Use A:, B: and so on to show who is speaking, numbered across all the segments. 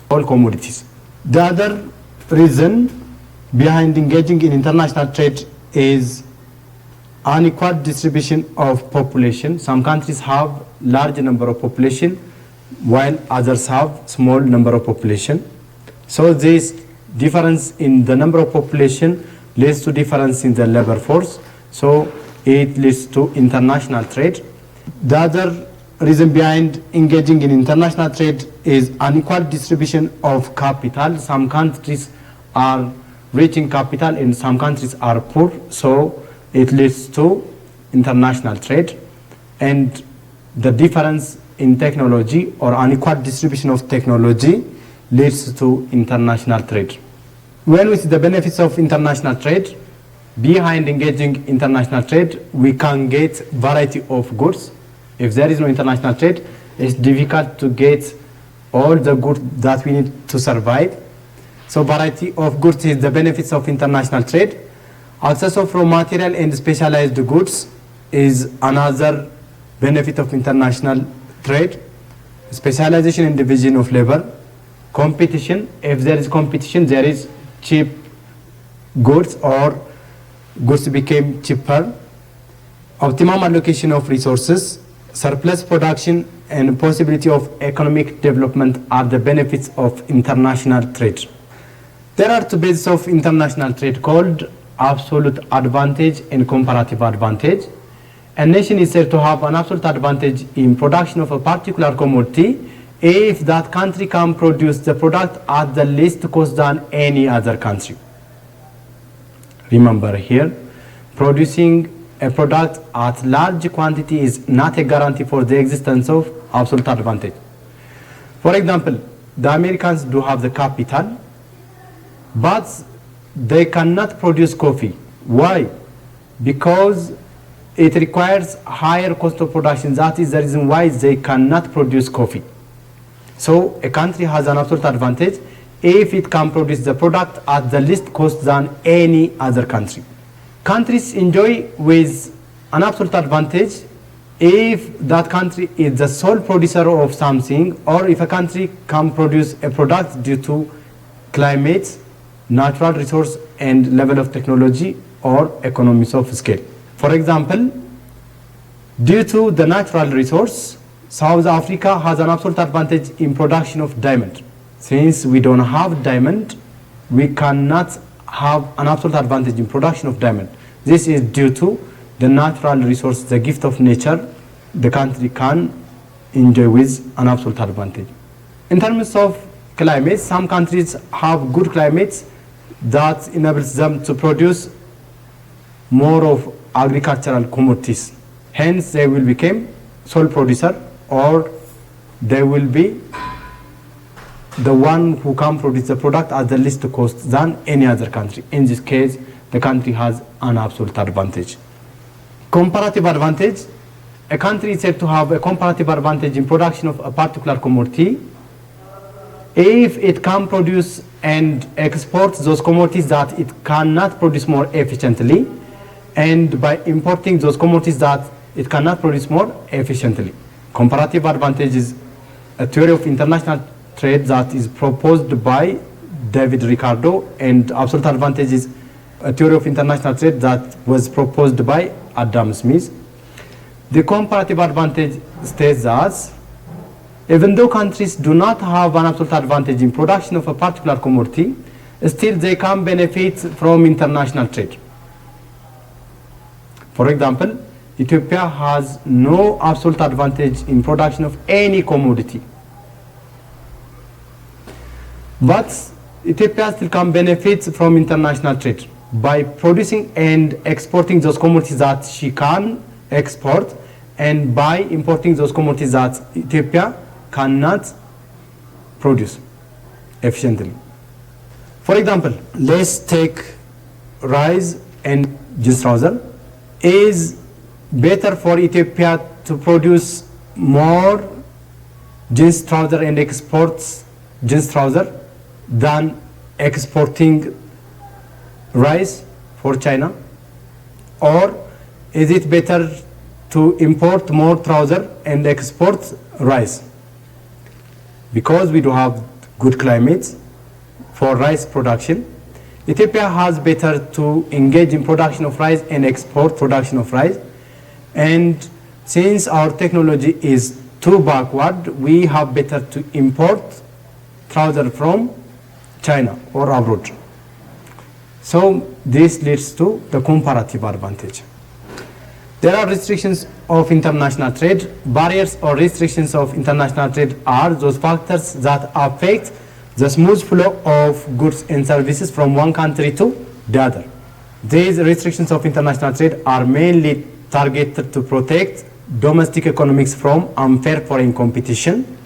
A: all commodities. The other reason behind engaging in international trade is unequal distribution of population. Some countries have large number of population while others have small number of population. So this difference in the number of population leads to difference in the labor force. So it leads to international trade. The other reason behind engaging in international trade is unequal distribution of capital. Some countries are rich in capital and some countries are poor. So it leads to international trade. And the difference in technology or unequal distribution of technology leads to international trade. When we see the benefits of international trade, behind engaging international trade, we can get variety of goods. If there is no international trade, it's difficult to get all the goods that we need to survive. So variety of goods is the benefits of international trade. Access of raw material and specialized goods is another benefit of international trade. Specialization and division of labor. Competition, if there is competition, there is cheap goods or goods became cheaper. Optimum allocation of resources, surplus production, and possibility of economic development are the benefits of international trade. There are two bases of international trade called absolute advantage and comparative advantage. A nation is said to have an absolute advantage in production of a particular commodity if that country can produce the product at the least cost than any other country. Remember here, producing a product at large quantity is not a guarantee for the existence of absolute advantage. For example, the Americans do have the capital, but they cannot produce coffee. Why? Because it requires higher cost of production. That is the reason why they cannot produce coffee. So a country has an absolute advantage if it can produce the product at the least cost than any other country. Countries enjoy with an absolute advantage if that country is the sole producer of something, or if a country can produce a product due to climate, natural resource, and level of technology or economies of scale. For example, due to the natural resource, South Africa has an absolute advantage in production of diamond. Since we don't have diamond, we cannot have an absolute advantage in production of diamond. This is due to the natural resource, the gift of nature, the country can enjoy with an absolute advantage. In terms of climate, some countries have good climates that enables them to produce more of agricultural commodities. Hence, they will become sole producer, or they will be the one who can produce the product at the least cost than any other country. In this case, the country has an absolute advantage. Comparative advantage. A country is said to have a comparative advantage in production of a particular commodity if it can produce and export those commodities that it cannot produce more efficiently, and by importing those commodities that it cannot produce more efficiently. Comparative advantage is a theory of international trade that is proposed by David Ricardo, and absolute advantage is a theory of international trade that was proposed by Adam Smith. The comparative advantage states that even though countries do not have an absolute advantage in production of a particular commodity, still they can benefit from international trade. For example, Ethiopia has no absolute advantage in production of any commodity. But Ethiopia still can benefit from international trade by producing and exporting those commodities that she can export, and by importing those commodities that Ethiopia cannot produce efficiently. For example, let's take rice and jeans trouser. Is better for Ethiopia to produce more jeans trouser and exports jeans trouser than exporting rice for China? Or is it better to import more trouser and export rice? Because we do have good climate for rice production. Ethiopia has better to engage in production of rice and export production of rice. And since our technology is too backward, we have better to import trouser from China or abroad. So this leads to the comparative advantage. There are restrictions of international trade. Barriers or restrictions of international trade are those factors that affect the smooth flow of goods and services from one country to the other. These restrictions of international trade are mainly targeted to protect domestic economics from unfair foreign competition.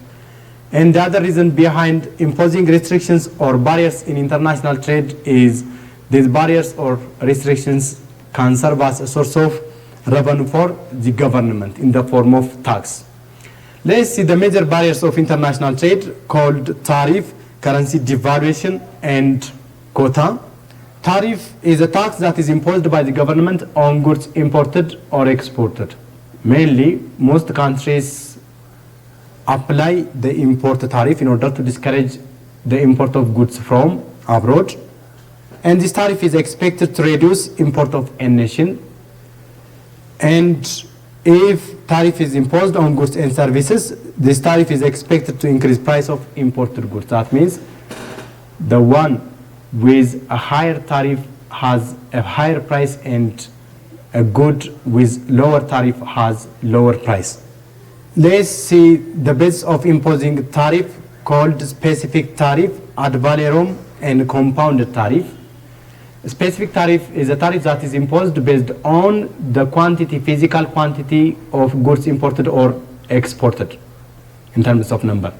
A: And the other reason behind imposing restrictions or barriers in international trade is these barriers or restrictions can serve as a source of revenue for the government in the form of tax. Let's see the major barriers of international trade called tariff, currency devaluation, and quota. Tariff is a tax that is imposed by the government on goods imported or exported. Mainly, most countries apply the import tariff in order to discourage the import of goods from abroad. And this tariff is expected to reduce import of a nation. And if tariff is imposed on goods and services, this tariff is expected to increase price of imported goods. That means the one with a higher tariff has a higher price and a good with lower tariff has lower price. Let's see the basis of imposing tariff called specific tariff, ad valorem, and compounded tariff. Specific tariff is a tariff that is imposed based on the quantity, physical quantity of goods imported or exported in terms of number.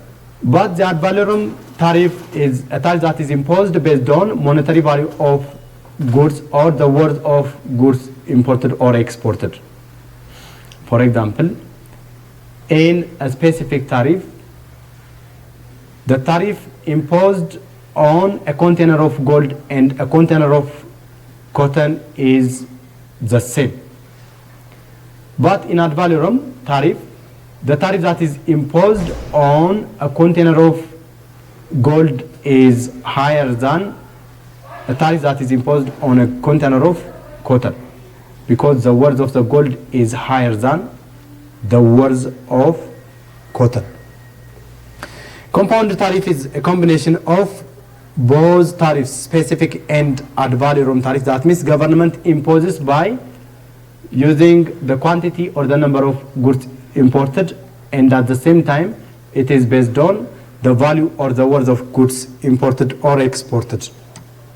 A: But the ad valorem tariff is a tariff that is imposed based on monetary value of goods or the worth of goods imported or exported. For example, in a specific tariff, the tariff imposed on a container of gold and a container of cotton is the same. But in ad valorem tariff, the tariff that is imposed on a container of gold is higher than the tariff that is imposed on a container of cotton, because the worth of the gold is higher than the worth of cotton. Compound tariff is a combination of both tariffs, specific and ad valorem tariff. That means government imposes by using the quantity or the number of goods imported, and at the same time it is based on the value or the worth of goods imported or exported.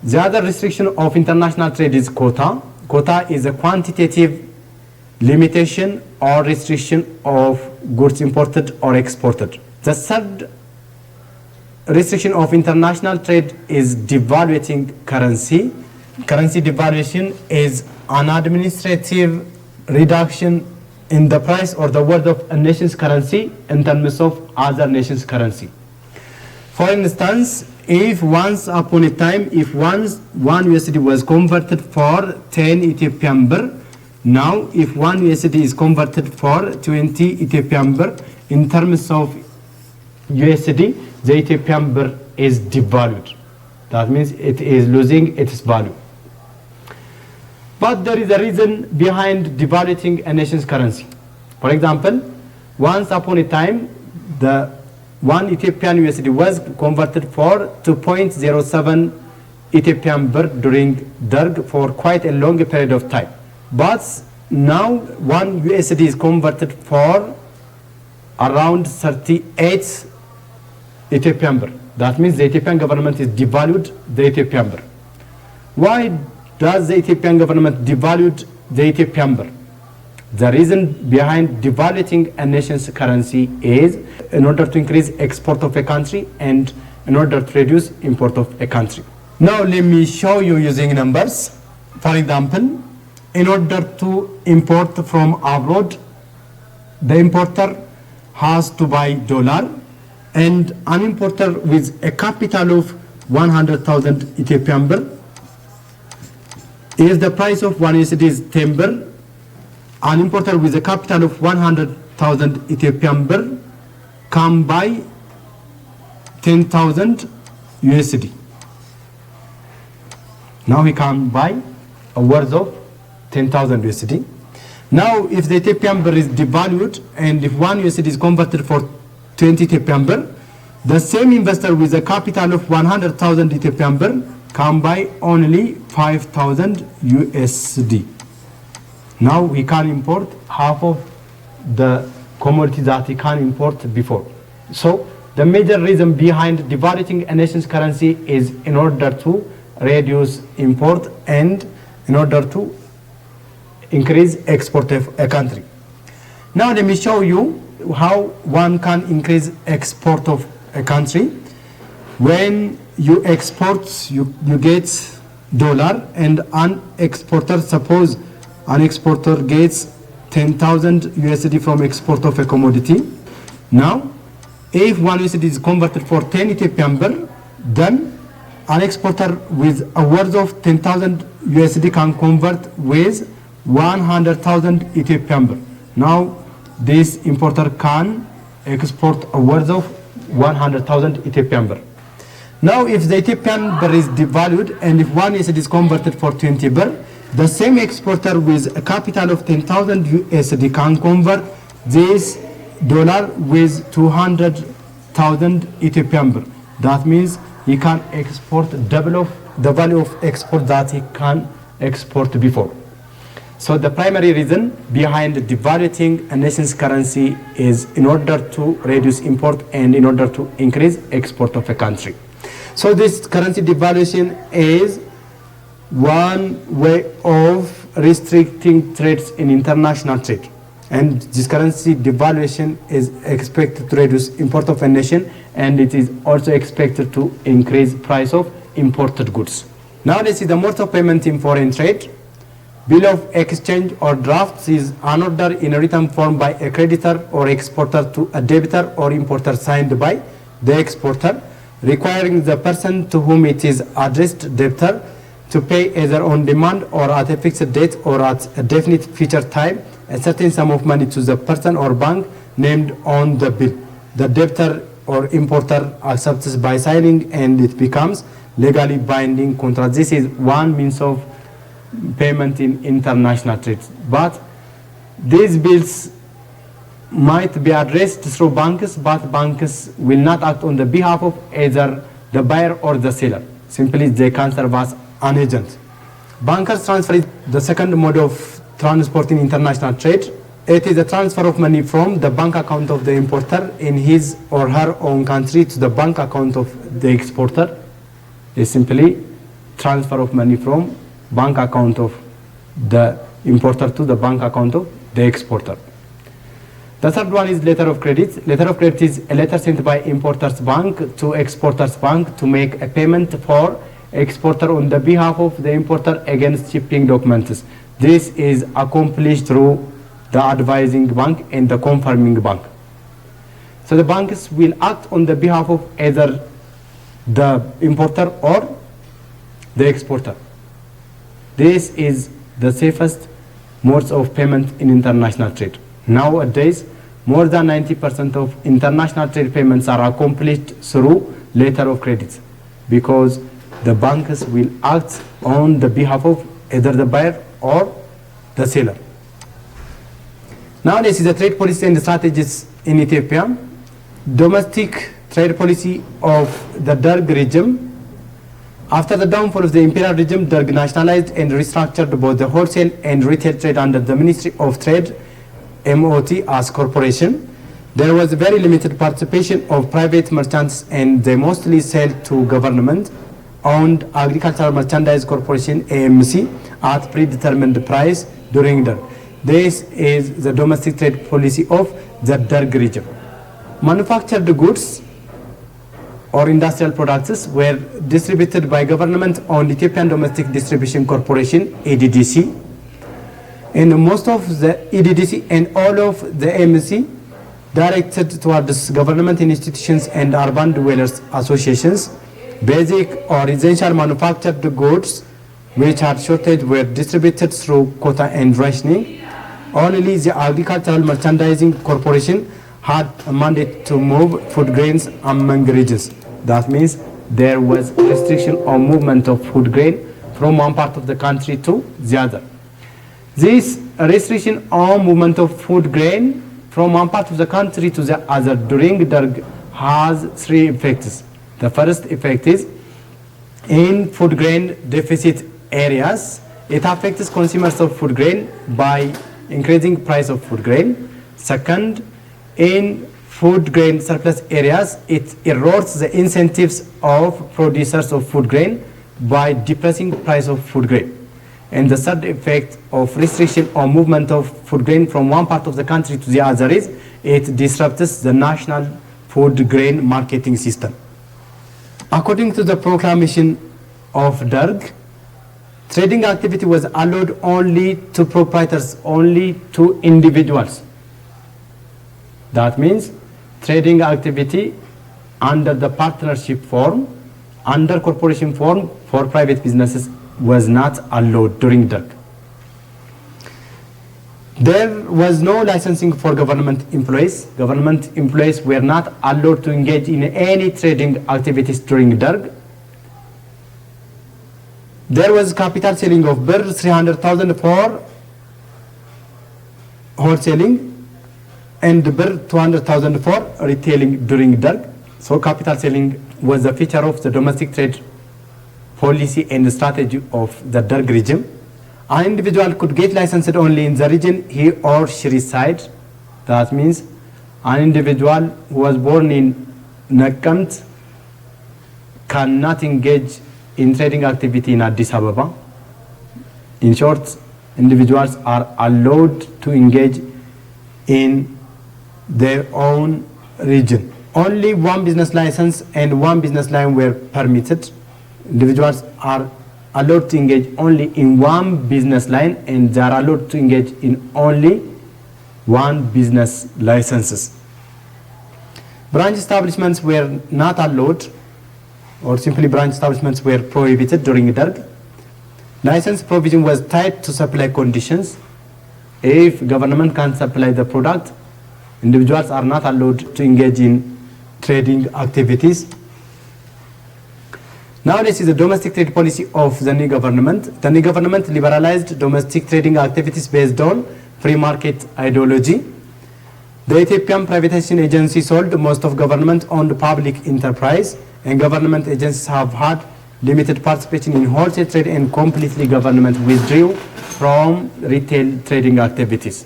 A: The other restriction of international trade is quota. Quota is a quantitative limitation or restriction of goods imported or exported. The third restriction of international trade is devaluating currency. Currency devaluation is an administrative reduction in the price or the worth of a nation's currency in terms of other nations' currency. For instance, if once upon a time, if once one USD was converted for 10 Ethiopian birr, now if one USD is converted for 20 Ethiopian birr, in terms of USD, the Ethiopian birr is devalued. That means it is losing its value. But there is a reason behind devaluing a nation's currency. For example, once upon a time, the one Ethiopian USD was converted for 2.07 Ethiopian birr during Darg for quite a long period of time. But now one USD is converted for around 38 Ethiopian birr. That means the Ethiopian government is devalued the Ethiopian birr. Why does the Ethiopian government devalue the Ethiopian birr? The reason behind devaluing a nation's currency is in order to increase export of a country and in order to reduce import of a country. Now let me show you using numbers. For example, in order to import from abroad, the importer has to buy dollar, and an importer with a capital of 100,000 Ethiopian birr, if the price of one USD is 10 birr, an importer with a capital of 100,000 Ethiopian birr can buy 10,000 USD. Now he can buy a worth of 10,000 USD. Now if the Ethiopian birr is devalued and if 1 USD is converted for 20 Ethiopian birr, the same investor with a capital of 100,000 Ethiopian birr can buy only 5,000 USD. Now he can import half of the commodity that he can import before. So the major reason behind devaluing a nation's currency is in order to reduce import and in order to increase export of a country. Now let me show you how one can increase export of a country. When you export, you get dollar, and an exporter, suppose an exporter gets 10,000 USD from export of a commodity. Now if 1 USD is converted for 10 Ethiopian birr, then an exporter with a worth of 10,000 USD can convert with 100,000 Ethiopian birr. Now this importer can export a worth of 100,000 Ethiopian birr. Now if the Ethiopian birr is devalued and if 1 USD is converted for 20 birr, the same exporter with a capital of 10,000 USD can convert this dollar with 200,000 Ethiopian birr. That means he can export double of the value of export that he can export before. So the primary reason behind devaluing a nation's currency is in order to reduce import and in order to increase export of a country. So this currency devaluation is one way of restricting trades in international trade. And this currency devaluation is expected to reduce import of a nation, and it is also expected to increase price of imported goods. Now let's see the mode of payment in foreign trade. Bill of exchange or drafts is an order in a written form by a creditor or exporter to a debtor or importer signed by the exporter, requiring the person to whom it is addressed, debtor, to pay either on demand or at a fixed date or at a definite future time a certain sum of money to the person or bank named on the bill. The debtor or importer accepts by signing and it becomes legally binding contract. This is one means of payment in international trade. But these bills might be addressed through banks, but banks will not act on the behalf of either the buyer or the seller. Simply they can serve as an agent. Bankers transfer is the second mode of transporting international trade. It is a transfer of money from the bank account of the importer in his or her own country to the bank account of the exporter. It's simply transfer of money from bank account of the importer to the bank account of the exporter. The third one is letter of credit. Letter of credit is a letter sent by importer's bank to exporter's bank to make a payment for exporter on the behalf of the importer against shipping documents. This is accomplished through the advising bank and the confirming bank. So the banks will act on the behalf of either the importer or the exporter. This is the safest modes of payment in international trade. Nowadays, more than 90% of international trade payments are accomplished through letter of credit because the banks will act on the behalf of either the buyer or the seller. Now this is the trade policy and the strategies in Ethiopia. Domestic trade policy of the Darg regime. After the downfall of the imperial regime, Darg nationalized and restructured both the wholesale and retail trade under the Ministry of Trade, MOT, as corporation. There was very limited participation of private merchants and they mostly sell to government-owned Agricultural Merchandise Corporation, AMC, at predetermined price during the. This is the domestic trade policy of the Darg regime. Manufactured goods or industrial products were distributed by government-owned Ethiopian Domestic Distribution Corporation, EDDC. And most of the EDDC and all of the AMC directed towards government institutions and urban dwellers associations. Basic or essential manufactured goods which had shortage were distributed through quota and rationing. Only the Agricultural Merchandising Corporation had a mandate to move food grains among regions. That means there was restriction on movement of food grain from one part of the country to the other. This restriction on movement of food grain from one part of the country to the other during Darg has three effects. The first effect is in food grain deficit areas, it affects consumers of food grain by increasing price of food grain. Second, in food grain surplus areas, it erodes the incentives of producers of food grain by depressing price of food grain. And the third effect of restriction or movement of food grain from one part of the country to the other is it disrupts the national food grain marketing system. According to the proclamation of Darg, trading activity was allowed only to proprietors, only to individuals. That means trading activity under the partnership form, under corporation form for private businesses was not allowed during Darg. There was no licensing for government employees. Government employees were not allowed to engage in any trading activities during Darg. There was capital selling of birr 300,000 for wholesaling and birr 200,000 for retailing during Darg. So capital selling was a feature of the domestic trade policy and strategy of the Darg regime. An individual could get licensed only in the region he or she resides. That means an individual who was born in Nakamt cannot engage in trading activity in Addis Ababa. In short, individuals are allowed to engage in their own region. Only one business license and one business line were permitted. Individuals are allowed to engage only in one business line and they are allowed to engage in only one business licenses. Branch establishments were not allowed, or simply branch establishments were prohibited during Darg. License provision was tied to supply conditions. If government can't supply the product, individuals are not allowed to engage in trading activities. Now this is the domestic trade policy of the new government. The new government liberalized domestic trading activities based on free market ideology. The Ethiopian Privatization Agency sold most of government-owned public enterprise, and government agencies have had limited participation in wholesale trade, and completely government withdrew from retail trading activities.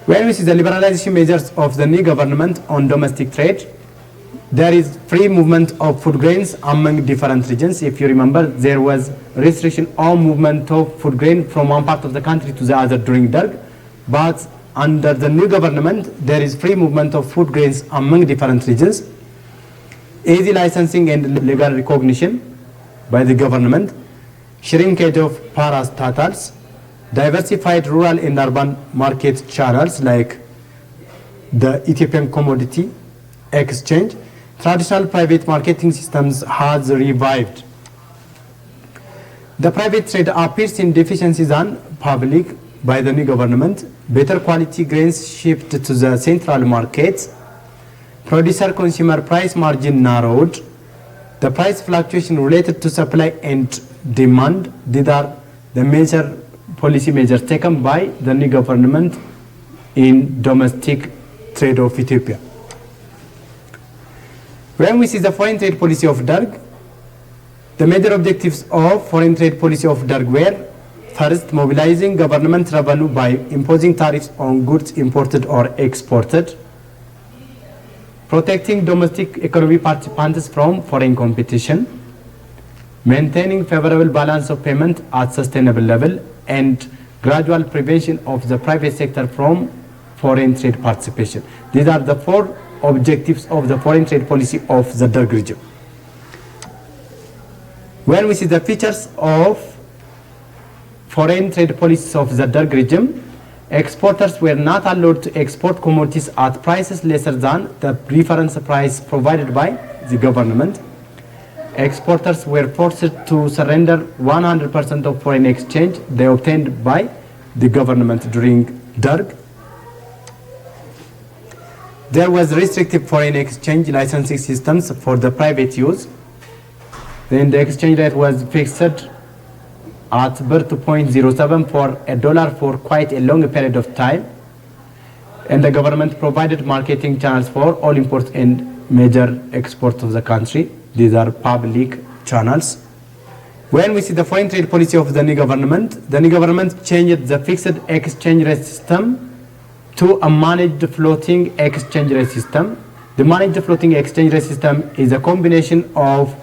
A: When we see the liberalization measures of the new government on domestic trade, there is free movement of food grains among different regions. If you remember, there was restriction on movement of food grain from one part of the country to the other during Darg, but under the new government, there is free movement of food grains among different regions, easy licensing and legal recognition by the government, shrinkage of parastatals, diversified rural and urban market channels like the Ethiopian Commodity Exchange, traditional private marketing systems has revived. The private trade appears in deficiencies on public by the new government. Better quality grains shipped to the central markets. Producer consumer price margin narrowed. The price fluctuation related to supply and demand. These are the major policy measures taken by the new government in domestic trade of Ethiopia. When we see the foreign trade policy of Darg, the major objectives of foreign trade policy of Darg were: first, mobilizing government revenue by imposing tariffs on goods imported or exported, protecting domestic economy participants from foreign competition, maintaining favorable balance of payment at sustainable level, and gradual prevention of the private sector from foreign trade participation. These are the four objectives of the foreign trade policy of the Darg region. When we see the features of foreign trade policies of the Darg region, exporters were not allowed to export commodities at prices lesser than the reference price provided by the government. Exporters were forced to surrender 100% of foreign exchange they obtained by the government during Darg. There was restrictive foreign exchange licensing systems for the private use. Then the exchange rate was fixed at birth to 0.07 for a dollar for quite a long period of time. And the government provided marketing channels for all imports and major exports of the country. These are public channels. When we see the foreign trade policy of the new government changed the fixed exchange rate system to a managed floating exchange rate system. The managed floating exchange rate system is a combination of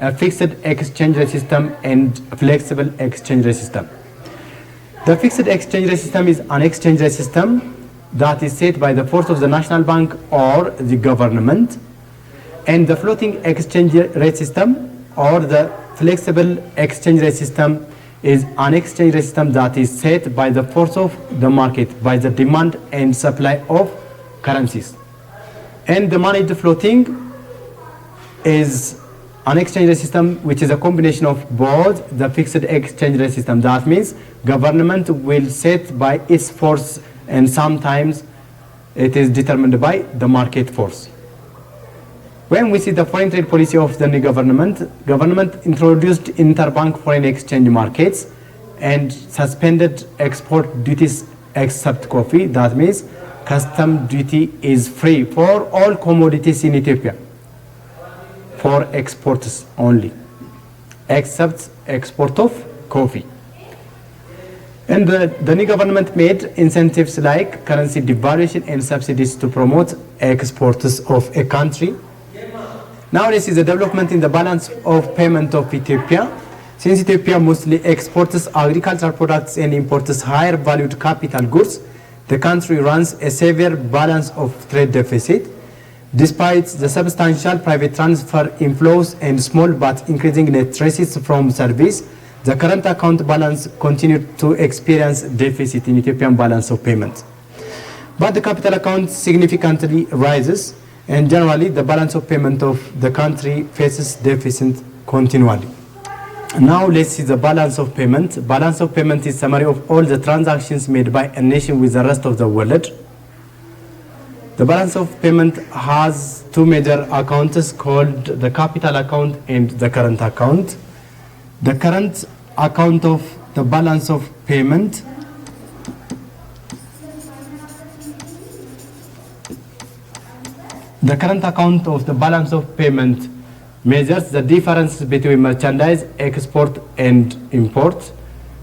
A: a fixed exchange rate system and a flexible exchange rate system. The fixed exchange rate system is an exchange rate system that is set by the force of the national bank or the government, and the floating exchange rate system or the flexible exchange rate system is an exchange rate system that is set by the force of the market, by the demand and supply of currencies. And the managed floating is an exchange rate system which is a combination of both the fixed exchange rate system. That means government will set by its force, and sometimes it is determined by the market force. When we see the foreign trade policy of the new government introduced interbank foreign exchange markets and suspended export duties except coffee. That means custom duty is free for all commodities in Ethiopia, for exports only, except export of coffee. And the new government made incentives like currency devaluation and subsidies to promote exports of a country. Now this is the development in the balance of payment of Ethiopia. Since Ethiopia mostly exports agricultural products and imports higher valued capital goods, the country runs a severe balance of trade deficit. Despite the substantial private transfer inflows and small but increasing net receipts from service, the current account balance continued to experience deficit in Ethiopian balance of payments. But the capital account significantly rises, and generally the balance of payment of the country faces deficit continually. Now let's see the balance of payment. Balance of payment is summary of all the transactions made by a nation with the rest of the world. The balance of payment has two major accounts called the capital account and the current account. The current account of the balance of payment measures the difference between merchandise export and import,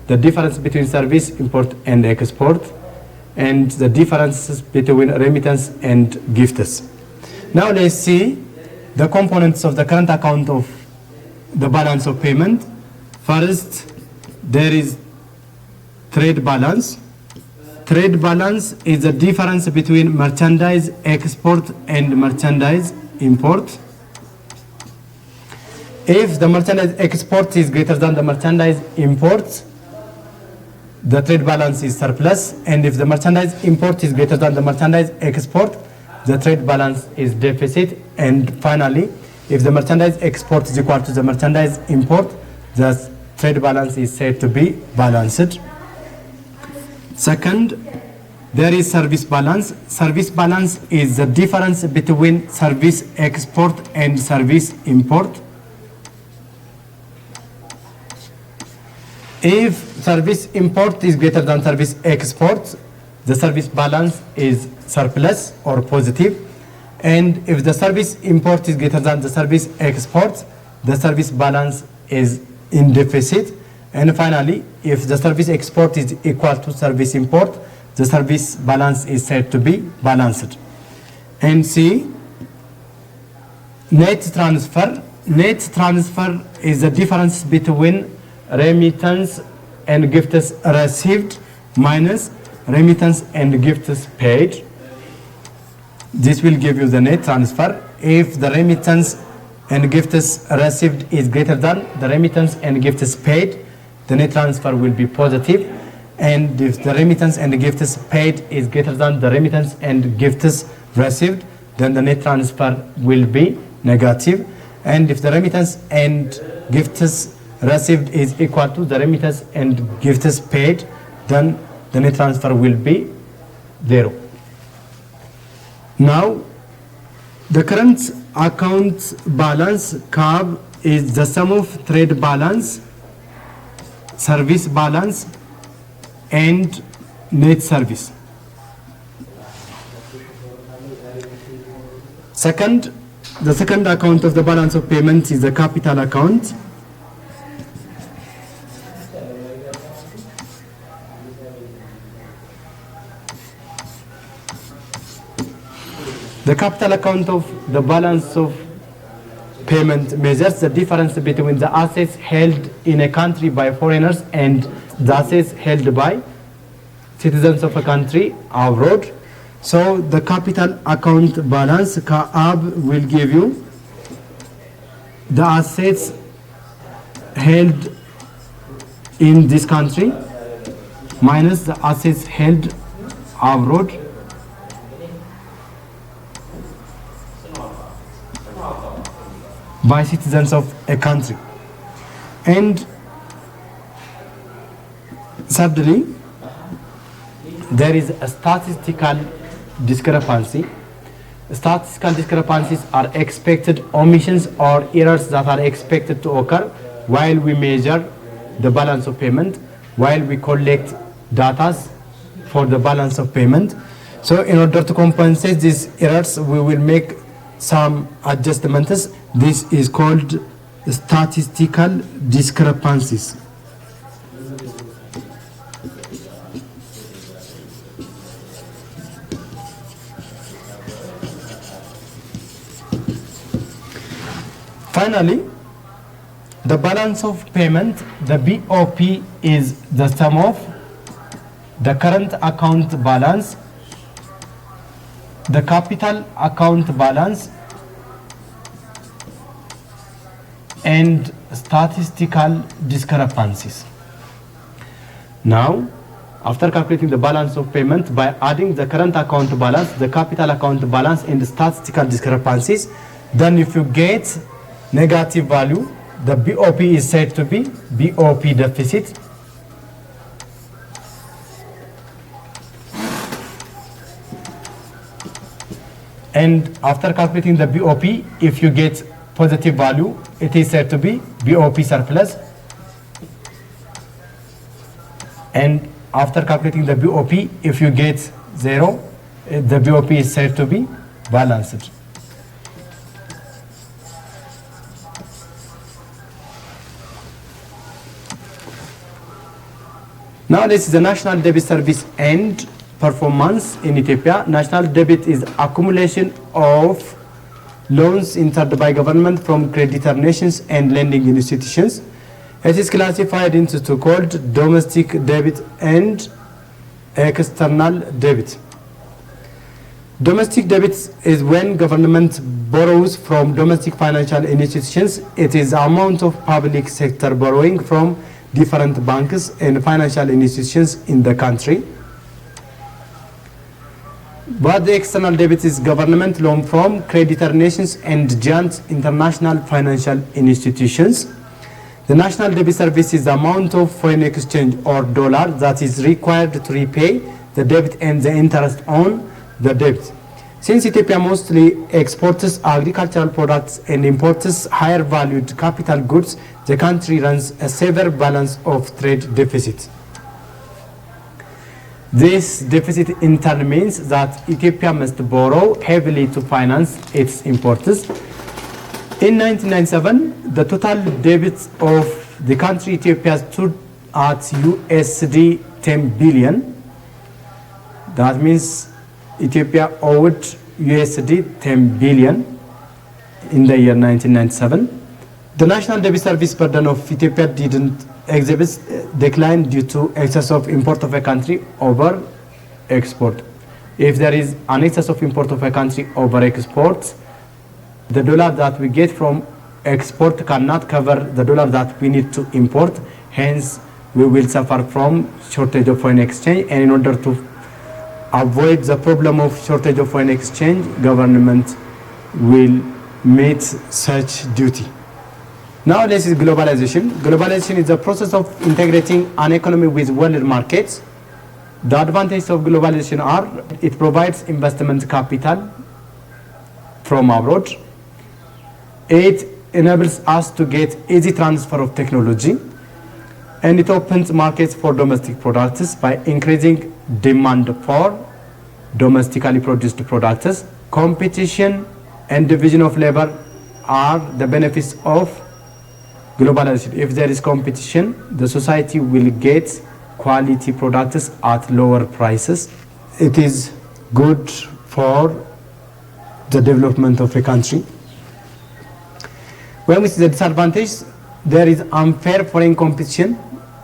A: the difference between service import and export, and the differences between remittance and gifts. Now let's see the components of the current account of the balance of payment. First, there is trade balance. Trade balance is the difference between merchandise export and merchandise import. If the merchandise export is greater than the merchandise import, the trade balance is surplus, and if the merchandise import is greater than the merchandise export, the trade balance is deficit. And finally, if the merchandise export is equal to the merchandise import, the trade balance is said to be balanced. Second, there is service balance. Service balance is the difference between service export and service import. If service import is greater than service export, the service balance is surplus or positive. And if the service import is greater than the service export, the service balance is in deficit. And finally, if the service export is equal to service import, the service balance is said to be balanced. And C, net transfer. Net transfer is the difference between remittance and gifts received minus remittance and gifts paid. This will give you the net transfer. If the remittance and gifts received is greater than the remittance and gifts paid, the net transfer will be positive. And if the remittance and gifts paid is greater than the remittance and gifts received, then the net transfer will be negative. And if the remittance and gifts received is equal to the remittance and gifts paid, then the net transfer will be 0. Now The current account balance CAB is the sum of trade balance, service balance, and net service. The second account of the balance of payments is the capital account. The capital account of the balance of payment measures the difference between the assets held in a country by foreigners and the assets held by citizens of a country abroad. So the capital account balance CAB will give you the assets held in this country minus the assets held abroad by citizens of a country. And thirdly, there is a statistical discrepancy. Statistical discrepancies are expected omissions or errors that are expected to occur while we measure the balance of payment, while we collect data for the balance of payment. So in order to compensate these errors, we will make some adjustments. This is called statistical discrepancies. Finally, the balance of payment, the BOP, is the sum of the current account balance, the capital account balance, and statistical discrepancies. Now, after calculating the balance of payment by adding the current account balance, the capital account balance, and the statistical discrepancies, then if you get negative value, the BOP is said to be BOP deficit. And after calculating the BOP, if you get positive value, it is said to be BOP surplus. And after calculating the BOP, if you get 0, the BOP is said to be balanced. Now this is the national debit service and performance in Ethiopia. National debit is accumulation of loans entered by government from creditor nations and lending institutions. It is classified into two called domestic debit and external debit. Domestic debit is when government borrows from domestic financial institutions. It is the amount of public sector borrowing from different banks and financial institutions in the country. But the external debit is government loan from creditor nations and giant international financial institutions. The national debit service is the amount of foreign exchange or dollar that is required to repay the debt and the interest on the debt. Since Ethiopia mostly exports agricultural products and imports higher valued capital goods, the country runs a severe balance of trade deficit. This deficit in turn means that Ethiopia must borrow heavily to finance its imports. In 1997, the total debt of the country Ethiopia stood at USD 10 billion. That means Ethiopia owed USD 10 billion in the year 1997. The national debit service burden of Ethiopia didn't exhibit decline due to excess of import of a country over export. If there is an excess of import of a country over export, the dollar that we get from export cannot cover the dollar that we need to import. Hence, we will suffer from shortage of foreign exchange, and in order to avoid the problem of shortage of foreign exchange, government will meet such duty. Now this is globalization. Globalization is the process of integrating an economy with world markets. The advantages of globalization are it provides investment capital from abroad. It enables us to get easy transfer of technology, and it opens markets for domestic products by increasing demand for domestically produced products. Competition and division of labor are the benefits of globalization. If there is competition, the society will get quality products at lower prices. It is good for the development of a country. When we see the disadvantage, there is unfair foreign competition,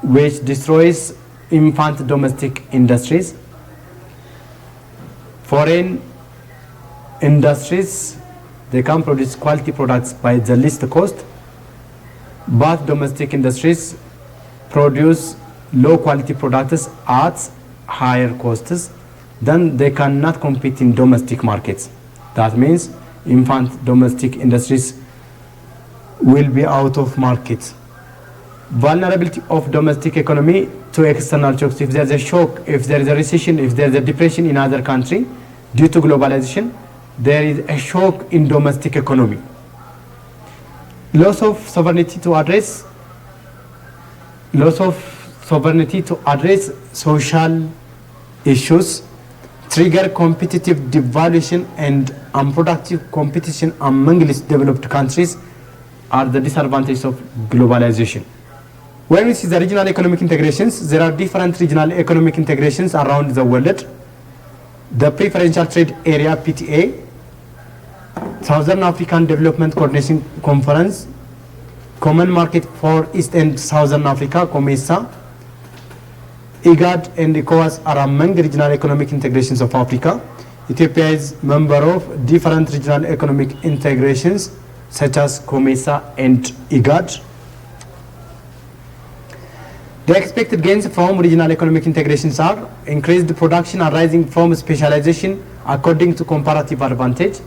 A: which destroys infant domestic industries. Foreign industries, they can produce quality products by the least cost, but domestic industries produce low quality products at higher costs. Then they cannot compete in domestic markets. That means infant domestic industries will be out of market. Vulnerability of domestic economy to external shocks. If there's a shock, if there is a recession, if there's a depression in other country due to globalization, there is a shock in domestic economy. Loss of sovereignty to address social issues, trigger competitive devaluation and unproductive competition among least developed countries are the disadvantages of globalization. When we see the regional economic integrations, there are different regional economic integrations around the world. The Preferential Trade Area, PTA, Southern African Development Coordination Conference, Common Market for East and Southern Africa, COMESA, IGAD and ECOWAS are among the regional economic integrations of Africa. Ethiopia is member of different regional economic integrations such as COMESA and IGAD. The expected gains from regional economic integrations are increased production arising from specialization according to comparative advantage.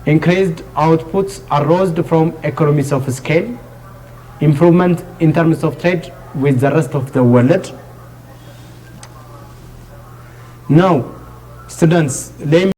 A: Increased outputs arose from economies of scale. Improvement in terms of trade with the rest of the world. Now, students, let me